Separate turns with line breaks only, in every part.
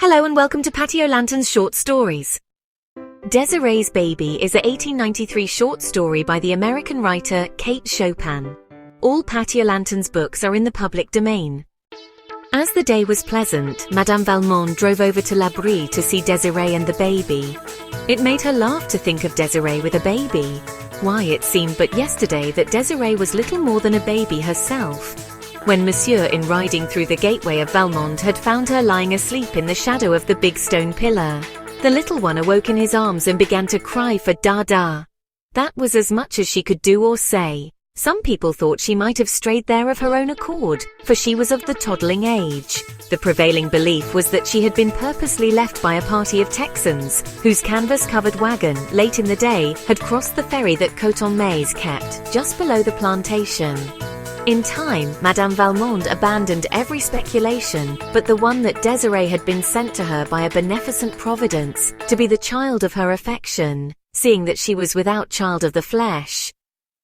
Hello and welcome to PatioLanterns Short Stories. Désirée's Baby is a 1893 short story by the American writer Kate Chopin. All PatioLanterns books are in the public domain. As the day was pleasant, Madame Valmont drove over to L'Abri to see Désirée and the baby. It made her laugh to think of Désirée with a baby. Why, it seemed but yesterday that Désirée was little more than a baby herself. When Monsieur, in riding through the gateway of Valmont, had found her lying asleep in the shadow of the big stone pillar, the little one awoke in his arms and began to cry for Dada. That was as much as she could do or say. Some people thought she might have strayed there of her own accord, for she was of the toddling age. The prevailing belief was that she had been purposely left by a party of Texans, whose canvas-covered wagon, late in the day, had crossed the ferry that Coton-Maze kept, just below the plantation. In time, Madame Valmont abandoned every speculation but the one that Désirée had been sent to her by a beneficent providence, to be the child of her affection, seeing that she was without child of the flesh.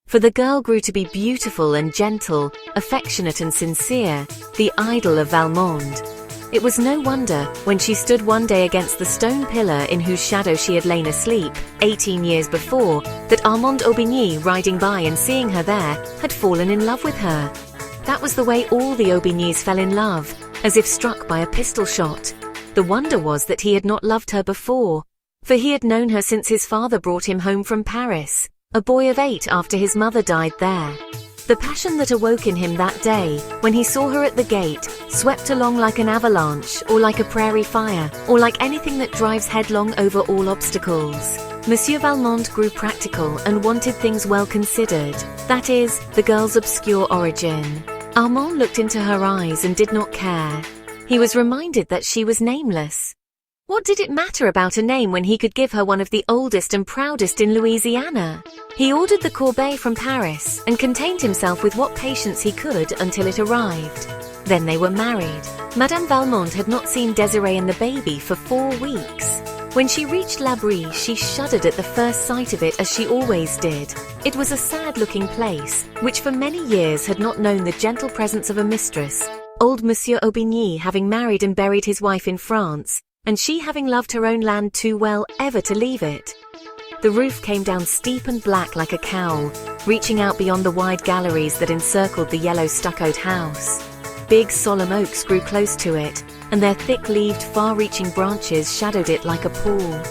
For the girl grew to be beautiful and gentle, affectionate and sincere, the idol of Valmont. It was no wonder, when she stood one day against the stone pillar in whose shadow she had lain asleep, 18 years before, that Armand Aubigny, riding by and seeing her there, had fallen in love with her. That was the way all the Aubignys fell in love, as if struck by a pistol shot. The wonder was that he had not loved her before, for he had known her since his father brought him home from Paris, a boy of 8 after his mother died there. The passion that awoke in him that day, when he saw her at the gate, swept along like an avalanche, or like a prairie fire, or like anything that drives headlong over all obstacles. Monsieur Valmont grew practical and wanted things well considered, that is, the girl's obscure origin. Armand looked into her eyes and did not care. He was reminded that she was nameless. What did it matter about a name when he could give her one of the oldest and proudest in Louisiana? He ordered the corbeille from Paris and contained himself with what patience he could until it arrived. Then they were married. Madame Valmont had not seen Désirée and the baby for 4 weeks. When she reached L'Abri, she shuddered at the first sight of it, as she always did. It was a sad-looking place, which for many years had not known the gentle presence of a mistress, old Monsieur Aubigny having married and buried his wife in France, and she having loved her own land too well ever to leave it. The roof came down steep and black like a cowl, reaching out beyond the wide galleries that encircled the yellow stuccoed house. Big solemn oaks grew close to it, and their thick-leaved, far-reaching branches shadowed it like a pool.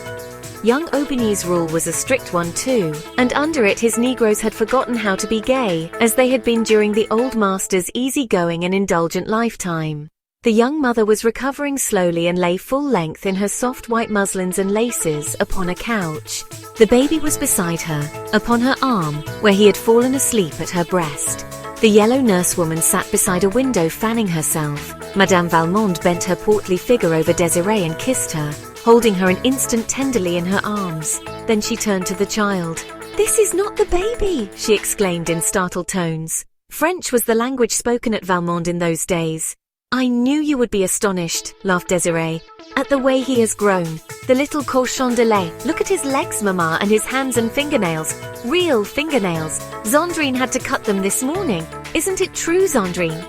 Young Aubigny's rule was a strict one too, and under it his Negroes had forgotten how to be gay, as they had been during the old master's easy-going and indulgent lifetime. The young mother was recovering slowly and lay full length in her soft white muslins and laces upon a couch. The baby was beside her, upon her arm, where he had fallen asleep at her breast. The yellow nursewoman sat beside a window fanning herself. Madame Valmont bent her portly figure over Désirée and kissed her, holding her an instant tenderly in her arms. Then she turned to the child. "This is not the baby!" she exclaimed in startled tones. French was the language spoken at Valmont in those days. "I knew you would be astonished," laughed Désirée, "at the way he has grown. The little cochon de lait. Look at his legs, Mamma, and his hands and fingernails. Real fingernails. Zandrine had to cut them this morning. Isn't it true, Zandrine?"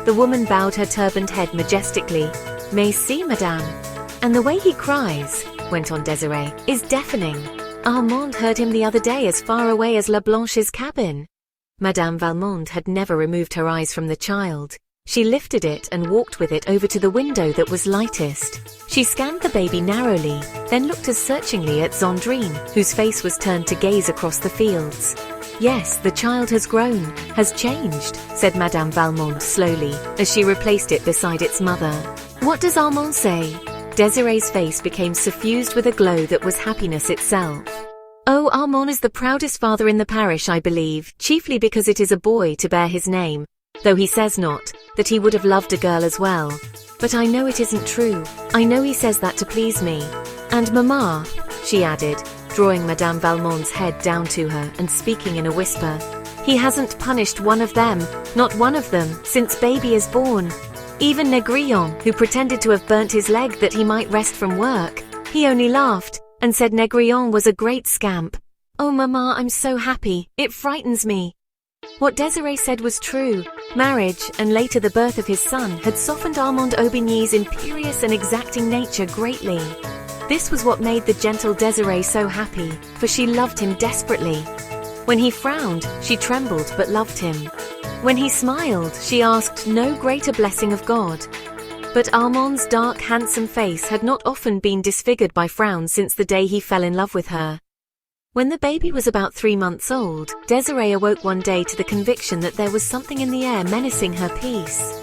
The woman bowed her turbaned head majestically. "Merci, Madame." "And the way he cries," went on Désirée, "is deafening. Armand heard him the other day as far away as La Blanche's cabin." Madame Valmont had never removed her eyes from the child. She lifted it and walked with it over to the window that was lightest. She scanned the baby narrowly, then looked as searchingly at Zandrine, whose face was turned to gaze across the fields. "Yes, the child has grown, has changed," said Madame Valmont slowly, as she replaced it beside its mother. "What does Armand say?" Désirée's face became suffused with a glow that was happiness itself. "Oh, Armand is the proudest father in the parish, I believe, chiefly because it is a boy to bear his name, though he says not, that he would have loved a girl as well. But I know it isn't true. I know he says that to please me. And Mamma," she added, drawing Madame Valmont's head down to her and speaking in a whisper, "he hasn't punished one of them, not one of them, since baby is born. Even Négrillon, who pretended to have burnt his leg that he might rest from work, he only laughed, and said Négrillon was a great scamp. Oh, Mamma, I'm so happy, it frightens me." What Désirée said was true. Marriage, and later the birth of his son, had softened Armand Aubigny's imperious and exacting nature greatly. This was what made the gentle Désirée so happy, for she loved him desperately. When he frowned, she trembled but loved him. When he smiled, she asked no greater blessing of God. But Armand's dark, handsome face had not often been disfigured by frowns since the day he fell in love with her. When the baby was about 3 months old, Désirée awoke one day to the conviction that there was something in the air menacing her peace.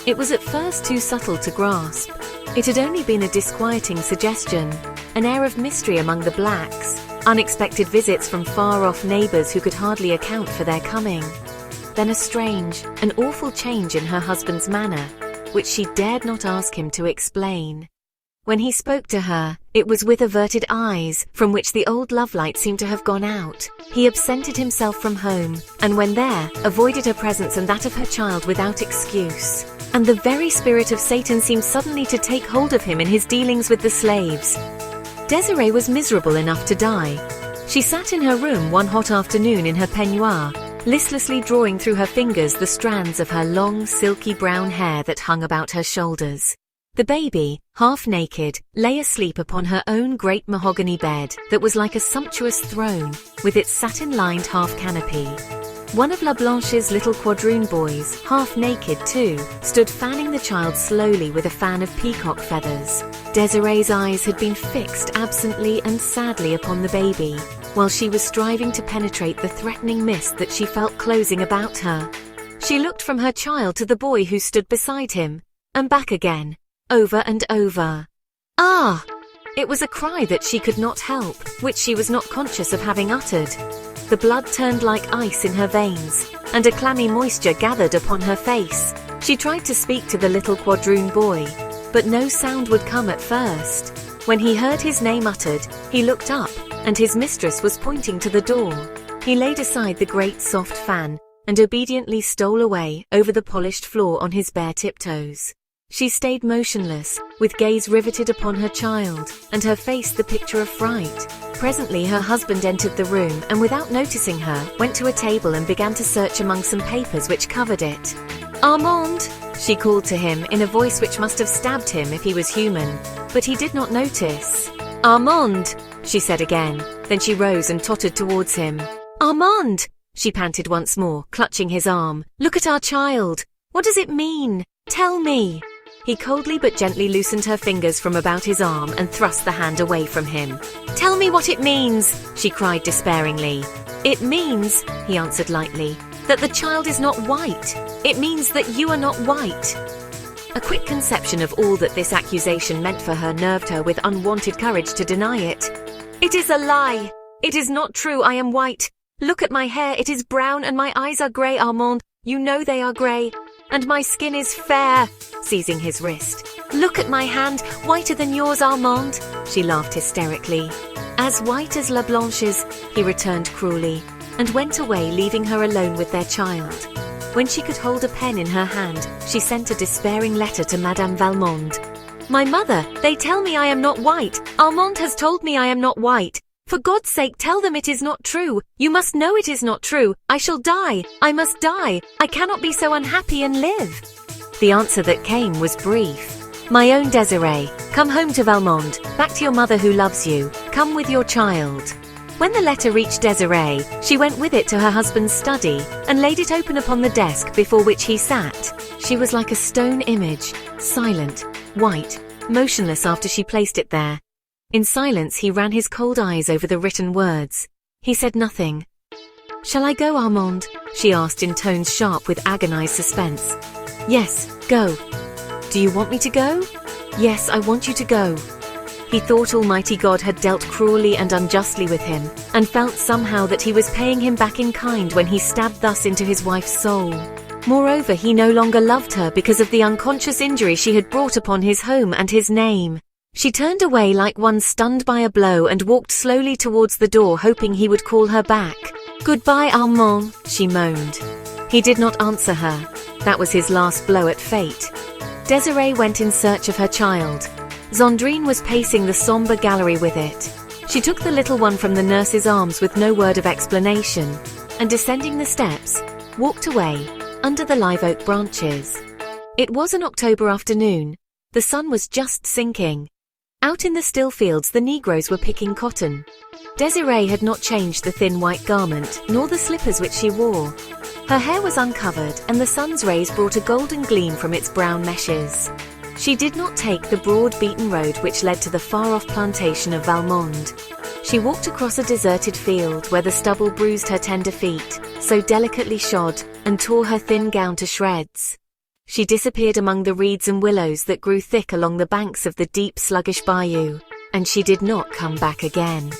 It was at first too subtle to grasp. It had only been a disquieting suggestion, an air of mystery among the blacks, unexpected visits from far-off neighbors who could hardly account for their coming. Then a strange, an awful change in her husband's manner, which she dared not ask him to explain. When he spoke to her, it was with averted eyes, from which the old lovelight seemed to have gone out. He absented himself from home, and when there, avoided her presence and that of her child without excuse. And the very spirit of Satan seemed suddenly to take hold of him in his dealings with the slaves. Désirée was miserable enough to die. She sat in her room one hot afternoon in her peignoir, listlessly drawing through her fingers the strands of her long, silky brown hair that hung about her shoulders. The baby, half naked, lay asleep upon her own great mahogany bed that was like a sumptuous throne, with its satin-lined half-canopy. One of La Blanche's little quadroon boys, half naked too, stood fanning the child slowly with a fan of peacock feathers. Désirée's eyes had been fixed absently and sadly upon the baby, while she was striving to penetrate the threatening mist that she felt closing about her. She looked from her child to the boy who stood beside him, and back again, over and over. Ah! It was a cry that she could not help, which she was not conscious of having uttered. The blood turned like ice in her veins, and a clammy moisture gathered upon her face. She tried to speak to the little quadroon boy, but no sound would come at first. When he heard his name uttered, he looked up, and his mistress was pointing to the door. He laid aside the great soft fan, and obediently stole away over the polished floor on his bare tiptoes. She stayed motionless, with gaze riveted upon her child, and her face the picture of fright. Presently her husband entered the room and without noticing her, went to a table and began to search among some papers which covered it. "Armand!" she called to him in a voice which must have stabbed him if he was human, but he did not notice. "Armand!" she said again, then she rose and tottered towards him. "Armand!" she panted once more, clutching his arm. "Look at our child! What does it mean? Tell me!" He coldly but gently loosened her fingers from about his arm and thrust the hand away from him. "Tell me what it means!" she cried despairingly. "It means," he answered lightly, "that the child is not white. It means that you are not white." A quick conception of all that this accusation meant for her nerved her with unwanted courage to deny it. "It is a lie! It is not true, I am white! Look at my hair, it is brown, and my eyes are grey, Armand. You know they are grey. And my skin is fair," seizing his wrist. "Look at my hand, whiter than yours, Armand," she laughed hysterically. "As white as La Blanche's," he returned cruelly, and went away leaving her alone with their child. When she could hold a pen in her hand, she sent a despairing letter to Madame Valmond. "My mother, they tell me I am not white. Armand has told me I am not white. For God's sake, tell them it is not true. You must know it is not true. I shall die. I must die. I cannot be so unhappy and live." The answer that came was brief. "My own Désirée, come home to Valmond, back to your mother who loves you. Come with your child." When the letter reached Désirée, she went with it to her husband's study and laid it open upon the desk before which he sat. She was like a stone image, silent, white, motionless after she placed it there. In silence he ran his cold eyes over the written words. He said nothing. "Shall I go, Armand?" she asked in tones sharp with agonized suspense. "Yes, go." "Do you want me to go?" "Yes, I want you to go." He thought Almighty God had dealt cruelly and unjustly with him, and felt somehow that he was paying him back in kind when he stabbed thus into his wife's soul. Moreover, he no longer loved her because of the unconscious injury she had brought upon his home and his name. She turned away like one stunned by a blow and walked slowly towards the door, hoping he would call her back. "Goodbye, Armand," she moaned. He did not answer her. That was his last blow at fate. Désirée went in search of her child. Zandrine was pacing the sombre gallery with it. She took the little one from the nurse's arms with no word of explanation, and descending the steps, walked away, under the live oak branches. It was an October afternoon. The sun was just sinking. Out in the still fields the Negroes were picking cotton. Désirée had not changed the thin white garment, nor the slippers which she wore. Her hair was uncovered, and the sun's rays brought a golden gleam from its brown meshes. She did not take the broad beaten road which led to the far-off plantation of Valmond. She walked across a deserted field where the stubble bruised her tender feet, so delicately shod, and tore her thin gown to shreds. She disappeared among the reeds and willows that grew thick along the banks of the deep sluggish bayou, and she did not come back again.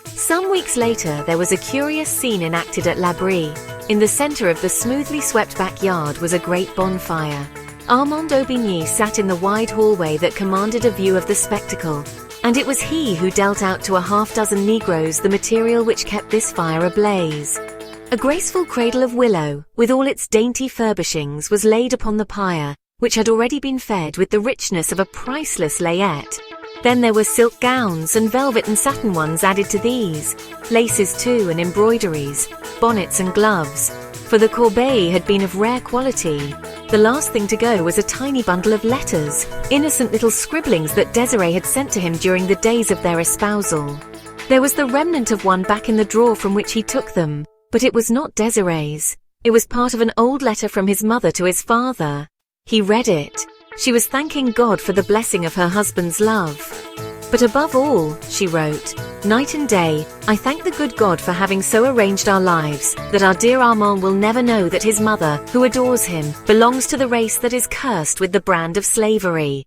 Some weeks later there was a curious scene enacted at La Brie. In the center of the smoothly swept backyard was a great bonfire. Armand Aubigny sat in the wide hallway that commanded a view of the spectacle, and it was he who dealt out to a half-dozen Negroes the material which kept this fire ablaze. A graceful cradle of willow, with all its dainty furbishings, was laid upon the pyre, which had already been fed with the richness of a priceless layette. Then there were silk gowns and velvet and satin ones added to these, laces too and embroideries, bonnets and gloves, for the corbeille had been of rare quality. The last thing to go was a tiny bundle of letters, innocent little scribblings that Désirée had sent to him during the days of their espousal. There was the remnant of one back in the drawer from which he took them, but it was not Désirée's. It was part of an old letter from his mother to his father. He read it. She was thanking God for the blessing of her husband's love. But above all, she wrote, "Night and day, I thank the good God for having so arranged our lives, that our dear Armand will never know that his mother, who adores him, belongs to the race that is cursed with the brand of slavery."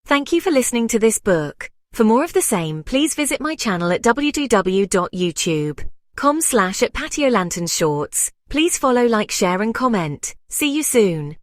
Thank you for listening to this book. For more of the same, please visit my channel at www.youtube.com/@PatioLanterns Shorts. Please follow, like, share and comment. See you soon.